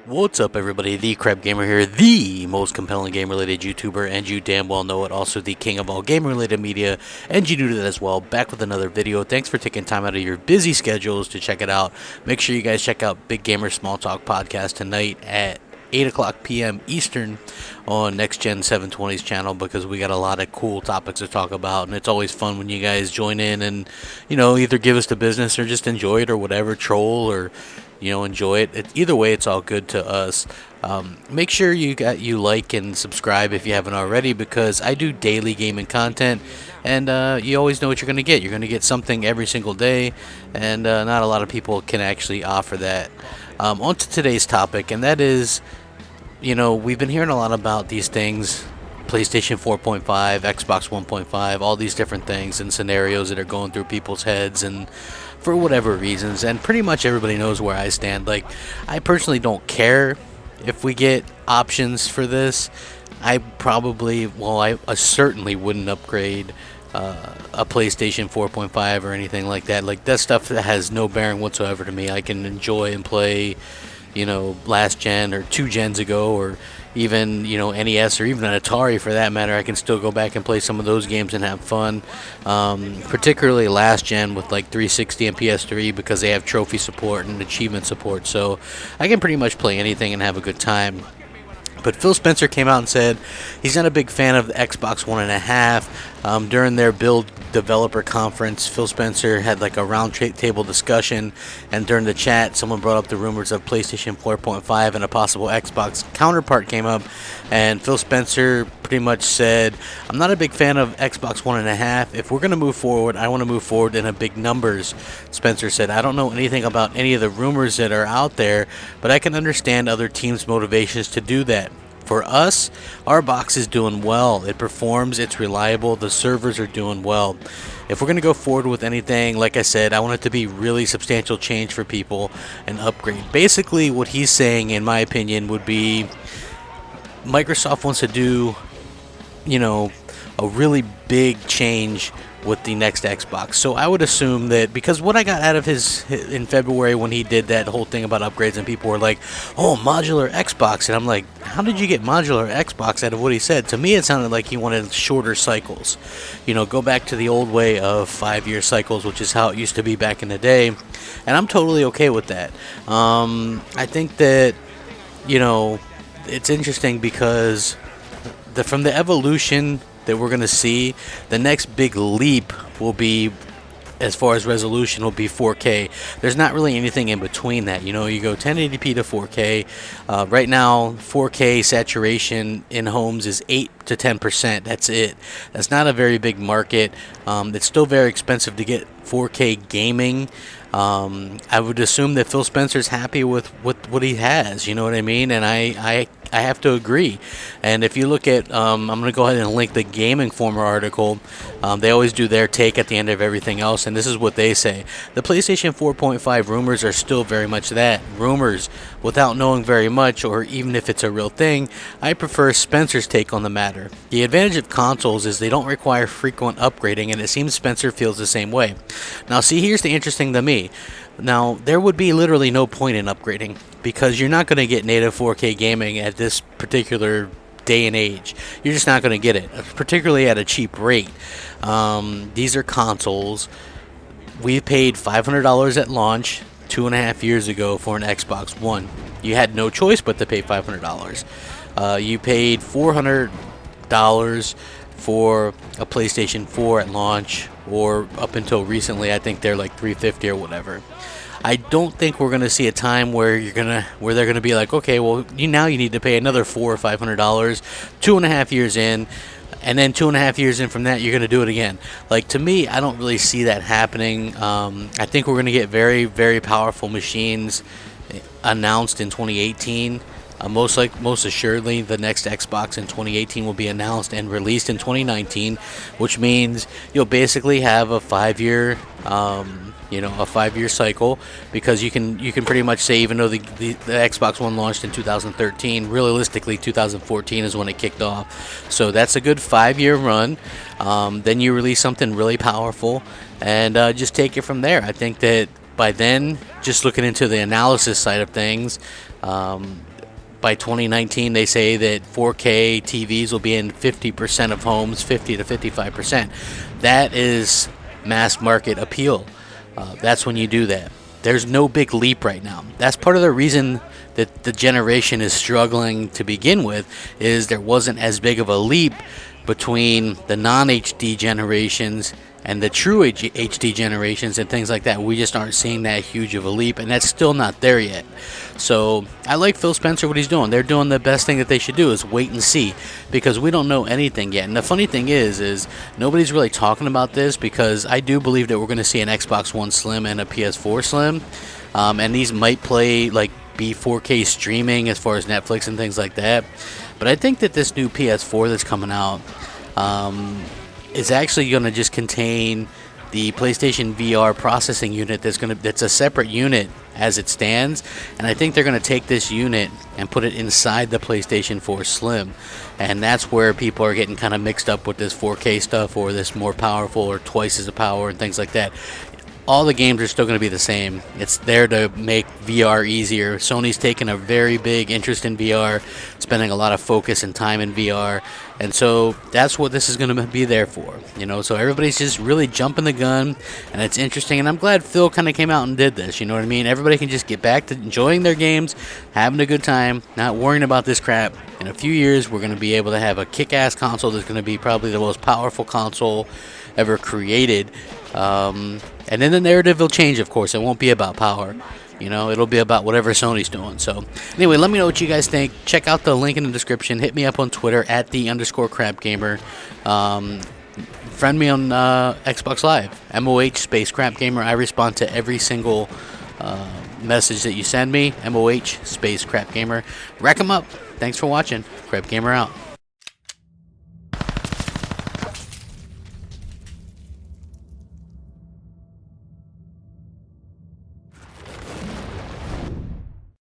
What's up, everybody? The Crapgamer here, the most compelling game-related YouTuber, and you damn well know it, also the king of all game-related media, and you do that as well, back with another video. Thanks for taking time out of your busy schedules to check it out. Make sure you guys check out Big Gamer Small Talk podcast tonight at 8 o'clock p.m. Eastern on Next Gen 720's channel, because we got a lot of cool topics to talk about, and it's always fun when you guys join in and, either give us the business or just enjoy it or whatever, troll or enjoy it. Either way, it's all good to us. Make sure you like and subscribe if you haven't already, because I do daily gaming content, and you always know what you're going to get. You're going to get something every single day, and not a lot of people can actually offer that. On to today's topic, and that is, we've been hearing a lot about these things, PlayStation 4.5, Xbox 1.5, all these different things and scenarios that are going through people's heads, and for whatever reasons, and pretty much everybody knows where I stand. Like, I personally don't care if we get options for this. I certainly wouldn't upgrade a PlayStation 4.5 or anything like that. Like, that stuff that has no bearing whatsoever to me. I can enjoy and play, last gen or 2 gens ago, or even NES or even an Atari for that matter. I can still go back and play some of those games and have fun, particularly last gen with like 360 and PS3, because they have trophy support and achievement support, so I can pretty much play anything and have a good time. But Phil Spencer came out and said he's not a big fan of the Xbox One and a half. During their build developer conference, Phil Spencer had like a round table discussion, and during the chat, someone brought up the rumors of PlayStation 4.5 and a possible Xbox counterpart came up, and Phil Spencer pretty much said, "I'm not a big fan of Xbox One and a half. If we're going to move forward, I want to move forward in a big numbers." Spencer said, "I don't know anything about any of the rumors that are out there, but I can understand other teams' motivations to do that. For us, our box is doing well. It performs, it's reliable, the servers are doing well. If we're going to go forward with anything, like I said, I want it to be really substantial change for people and upgrade." Basically, what he's saying, in my opinion, would be Microsoft wants to do, a really big change with the next Xbox. So I would assume that, because what I got out of his in February when he did that whole thing about upgrades, and people were like, "Oh, modular Xbox," and I'm like, how did you get modular Xbox out of what he said? To me, it sounded like he wanted shorter cycles. Go back to the old way of 5-year cycles, which is how it used to be back in the day, and I'm totally okay with that. I think that, it's interesting because from the evolution that we're going to see, the next big leap will be, as far as resolution, will be 4K. There's not really anything in between that. You go 1080p to 4K. Right now, 4K saturation in homes is 8 to 10%. That's it. That's not a very big market. It's still very expensive to get 4K gaming. I would assume that Phil Spencer's happy with what he has, you know what I mean? And I have to agree. And if you look at, I'm going to go ahead and link the Game Informer article. They always do their take at the end of everything else, and this is what they say. The PlayStation 4.5 rumors are still very much that, rumors, without knowing very much, or even if it's a real thing. I prefer Spencer's take on the matter. The advantage of consoles is they don't require frequent upgrading, and it seems Spencer feels the same way. Now, see, here's the interesting to me. Now, there would be literally no point in upgrading, because you're not going to get native 4K gaming at this particular day and age. You're just not going to get it, particularly at a cheap rate. These are consoles. We paid $500 at launch 2.5 years ago for an Xbox One. You had no choice but to pay $500. You paid $400 for a PlayStation 4 at launch, or up until recently, I think they're like $350 or whatever. I don't think we're gonna see a time where they're gonna be like, okay, well, now you need to pay another $400 or $500, 2.5 years in, and then 2.5 years in from that, you're gonna do it again. Like, to me, I don't really see that happening. I think we're gonna get very, very powerful machines announced in 2018. Most assuredly, the next Xbox in 2018 will be announced and released in 2019, which means you'll basically have a 5-year, a 5-year cycle, because you can pretty much say, even though the Xbox One launched in 2013, realistically 2014 is when it kicked off. So that's a good 5-year run. Then you release something really powerful, and just take it from there. I think that by then, just looking into the analysis side of things, by 2019 they say that 4K TVs will be in 50% of homes, 50 to 55%. That is mass market appeal. That's when you do that. There's no big leap right now. That's part of the reason that the generation is struggling to begin with, is there wasn't as big of a leap between the non-HD generations and the true HD generations and things like that. We just aren't seeing that huge of a leap, and that's still not there yet. So I like Phil Spencer, what he's doing. They're doing the best thing that they should do, is wait and see, because we don't know anything yet. And the funny thing is nobody's really talking about this, because I do believe that we're going to see an Xbox One Slim and a PS4 Slim, and these might be 4K streaming as far as Netflix and things like that. But I think that this new PS4 that's coming out is actually going to just contain the PlayStation VR processing unit that's a separate unit as it stands, and I think they're going to take this unit and put it inside the PlayStation 4 Slim, and that's where people are getting kind of mixed up with this 4K stuff, or this more powerful or twice as power and things like that. All the games are still going to be the same. It's there to make VR easier. Sony's taken a very big interest in VR, spending a lot of focus and time in VR, and so that's what this is going to be there for. So everybody's just really jumping the gun, and it's interesting, and I'm glad Phil kind of came out and did this, you know what I mean? Everybody can just get back to enjoying their games, having a good time, not worrying about this crap. In a few years, we're going to be able to have a kick-ass console that's going to be probably the most powerful console ever created. And then the narrative will change, of course. It won't be about power. It'll be about whatever Sony's doing. So, anyway, let me know what you guys think. Check out the link in the description. Hit me up on Twitter at @the_Crapgamer. Friend me on Xbox Live, MOH space Crapgamer. I respond to every single message that you send me. MOH space Crapgamer. Rack 'em up. Thanks for watching. Crapgamer out.